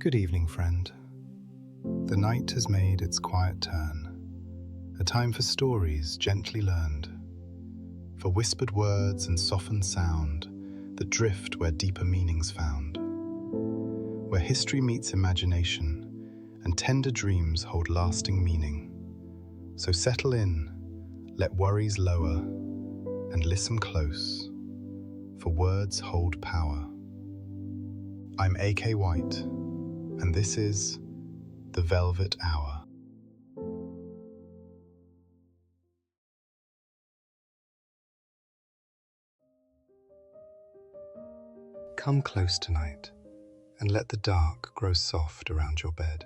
Good evening, friend. The night has made its quiet turn, a time for stories gently learned, for whispered words and softened sound that drift where deeper meaning's found, where history meets imagination and tender dreams hold lasting meaning. So settle in, let worries lower, and listen close, for words hold power. I'm A.K. White, and this is The Velvet Hour. Come close tonight, and let the dark grow soft around your bed.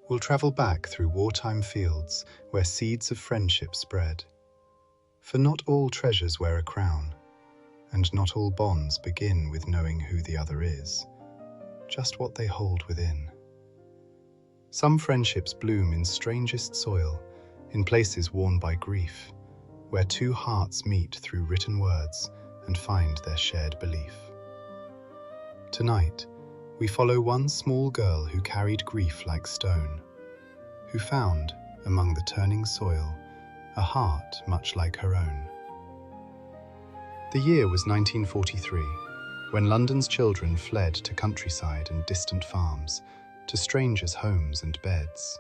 We'll travel back through wartime fields where seeds of friendship spread. For not all treasures wear a crown, and not all bonds begin with knowing who the other is, just what they hold within. Some friendships bloom in strangest soil, in places worn by grief, where two hearts meet through written words and find their shared belief. Tonight, we follow one small girl who carried grief like stone, who found, among the turning soil, a heart much like her own. The year was 1943, when London's children fled to countryside and distant farms, to strangers' homes and beds.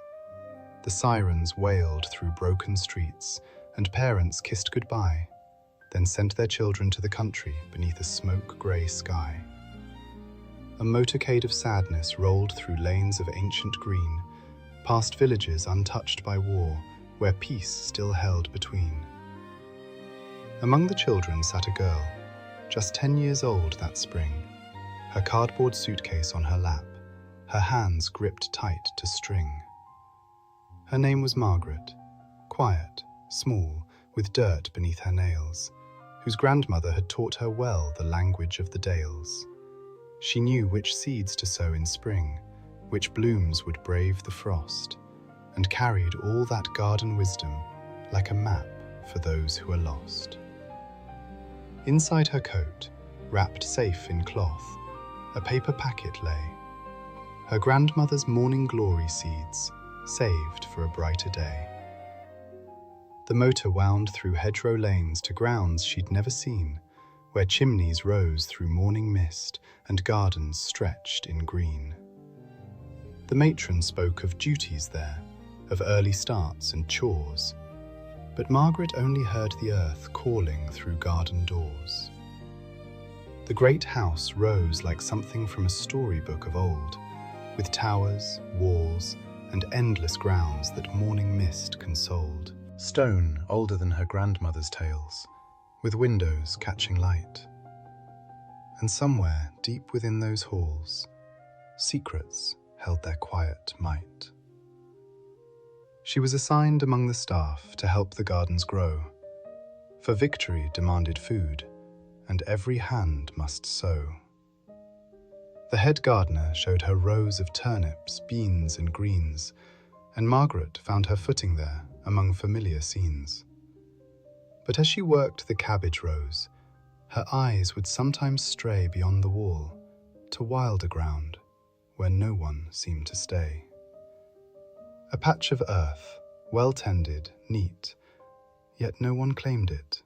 The sirens wailed through broken streets, and parents kissed goodbye, then sent their children to the country beneath a smoke-grey sky. A motorcade of sadness rolled through lanes of ancient green, past villages untouched by war, where peace still held between. Among the children sat a girl, just 10 years old that spring, her cardboard suitcase on her lap, her hands gripped tight to string. Her name was Margaret, quiet, small, with dirt beneath her nails, whose grandmother had taught her well the language of the dales. She knew which seeds to sow in spring, which blooms would brave the frost, and carried all that garden wisdom like a map for those who are lost. Inside her coat, wrapped safe in cloth, a paper packet lay, her grandmother's morning glory seeds, saved for a brighter day. The motor wound through hedgerow lanes to grounds she'd never seen, where chimneys rose through morning mist and gardens stretched in green. The matron spoke of duties there, of early starts and chores, but Margaret only heard the earth calling through garden doors. The great house rose like something from a storybook of old, with towers, walls, and endless grounds that morning mist consoled. Stone older than her grandmother's tales, with windows catching light. And somewhere deep within those halls, secrets held their quiet might. She was assigned among the staff to help the gardens grow, for victory demanded food, and every hand must sow. The head gardener showed her rows of turnips, beans, and greens, and Margaret found her footing there among familiar scenes. But as she worked the cabbage rows, her eyes would sometimes stray beyond the wall to wilder ground where no one seemed to stay. A patch of earth, well tended, neat, yet no one claimed it.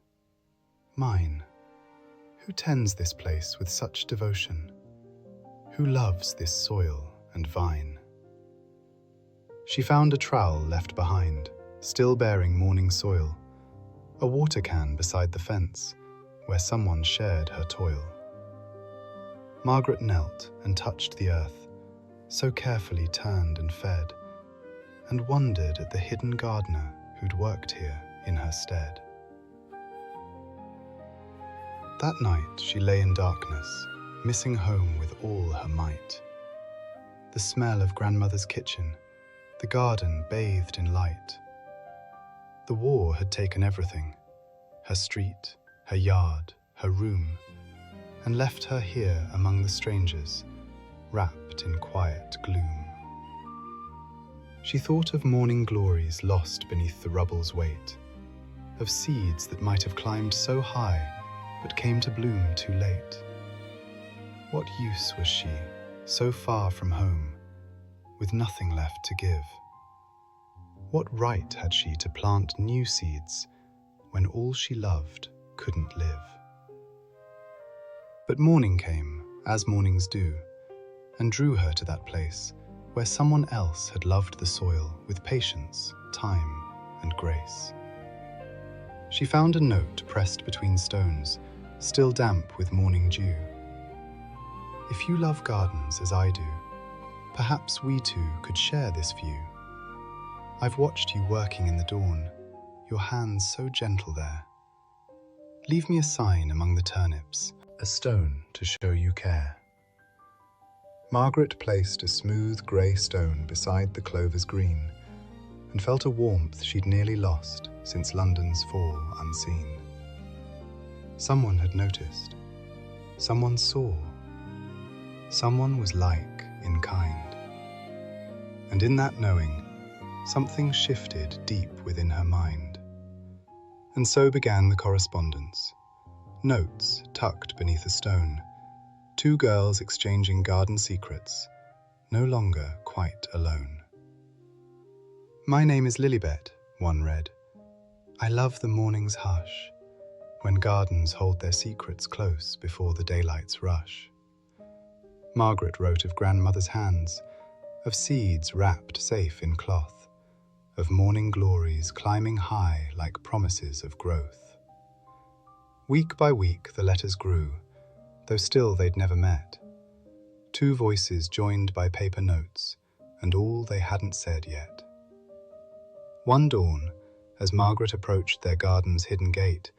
Mine. Who tends this place with such devotion? Who loves this soil and vine? She found a trowel left behind, still bearing morning soil, a water can beside the fence, where someone shared her toil. Margaret knelt and touched the earth, so carefully turned and fed, and wondered at the hidden gardener who'd worked here in her stead. That night she lay in darkness, missing home with all her might. The smell of grandmother's kitchen, the garden bathed in light. The war had taken everything, her street, her yard, her room, and left her here among the strangers, wrapped in quiet gloom. She thought of morning glories lost beneath the rubble's weight, of seeds that might have climbed so high but came to bloom too late. What use was she, so far from home, with nothing left to give. What right had she to plant new seeds when all she loved couldn't live? But morning came, as mornings do, and drew her to that place where someone else had loved the soil with patience, time, and grace. She found a note pressed between stones, still damp with morning dew. If you love gardens as I do, perhaps we two could share this view. I've watched you working in the dawn, your hands so gentle there. Leave me a sign among the turnips, a stone to show you care. Margaret placed a smooth grey stone beside the clovers green, and felt a warmth she'd nearly lost since London's fall unseen. Someone had noticed, someone saw, someone was like in kind. And in that knowing, something shifted deep within her mind. And so began the correspondence. Notes tucked beneath a stone. Two girls exchanging garden secrets, no longer quite alone. My name is Lilibet, one read. I love the morning's hush, when gardens hold their secrets close before the daylight's rush. Margaret wrote of grandmother's hands, of seeds wrapped safe in cloth, of morning glories climbing high like promises of growth. Week by week the letters grew, though still they'd never met. Two voices joined by paper notes, and all they hadn't said yet. One dawn, as Margaret approached their garden's hidden gate,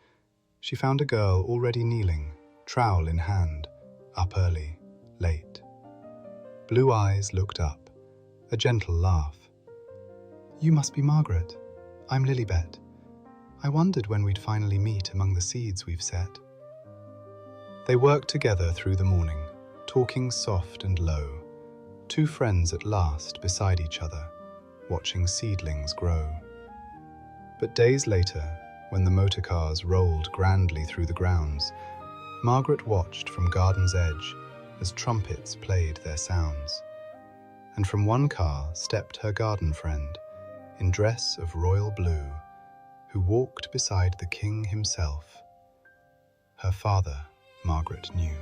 she found a girl already kneeling, trowel in hand, up early, late. Blue eyes looked up, a gentle laugh. You must be Margaret. I'm Lilibet. I wondered when we'd finally meet among the seeds we've set. They worked together through the morning, talking soft and low, two friends at last beside each other, watching seedlings grow. But days later, when the motor cars rolled grandly through the grounds, Margaret watched from garden's edge as trumpets played their sounds. And from one car stepped her garden friend, in dress of royal blue, who walked beside the king himself. Her father, Margaret knew.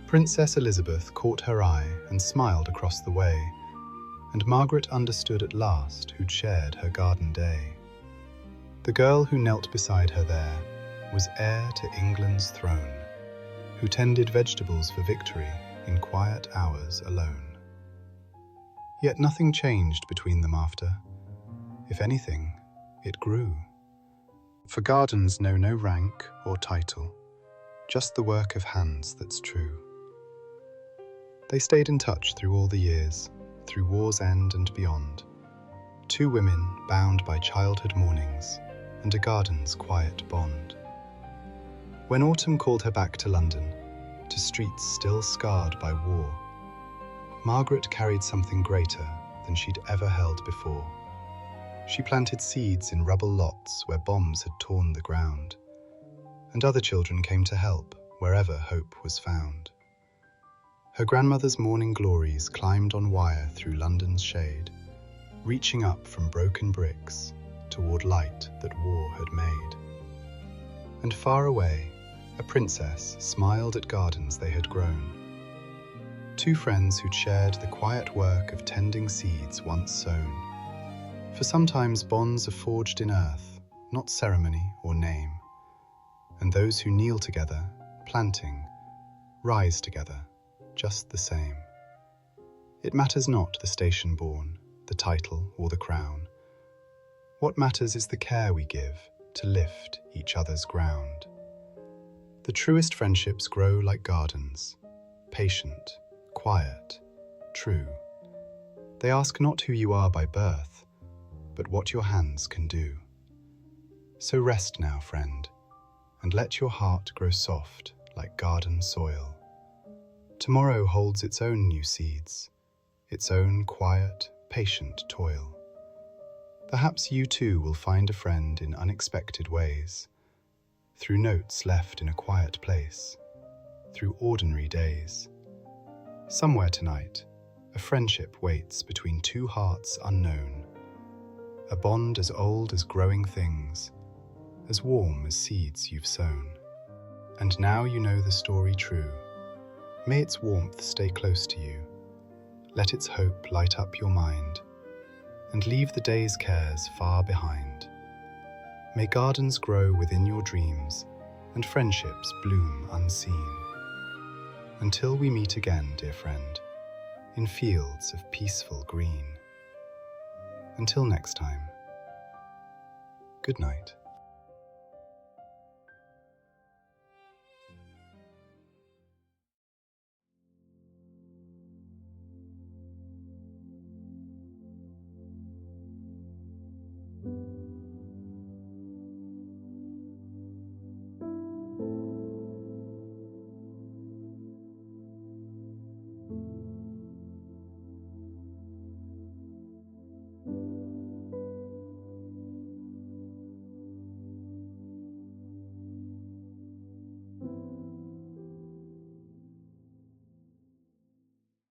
Princess Elizabeth caught her eye and smiled across the way, and Margaret understood at last who'd shared her garden day. The girl who knelt beside her there was heir to England's throne, who tended vegetables for victory in quiet hours alone. Yet nothing changed between them after. If anything, it grew. For gardens know no rank or title, just the work of hands that's true. They stayed in touch through all the years, through war's end and beyond. Two women bound by childhood mornings and a garden's quiet bond. When autumn called her back to London, to streets still scarred by war, Margaret carried something greater than she'd ever held before. She planted seeds in rubble lots where bombs had torn the ground, and other children came to help wherever hope was found. Her grandmother's morning glories climbed on wire through London's shade, reaching up from broken bricks toward light that war had made. And far away, a princess smiled at gardens they had grown. Two friends who'd shared the quiet work of tending seeds once sown. For sometimes bonds are forged in earth, not ceremony or name. And those who kneel together, planting, rise together, just the same. It matters not the station born, the title or the crown. What matters is the care we give to lift each other's ground. The truest friendships grow like gardens, patient, quiet, true. They ask not who you are by birth, but what your hands can do. So rest now, friend, and let your heart grow soft like garden soil. Tomorrow holds its own new seeds, its own quiet, patient toil. Perhaps you too will find a friend in unexpected ways, through notes left in a quiet place, through ordinary days. Somewhere tonight, a friendship waits between two hearts unknown, a bond as old as growing things, as warm as seeds you've sown. And now you know the story true. May its warmth stay close to you. Let its hope light up your mind, and leave the day's cares far behind. May gardens grow within your dreams, and friendships bloom unseen. Until we meet again, dear friend, in fields of peaceful green. Until next time, good night.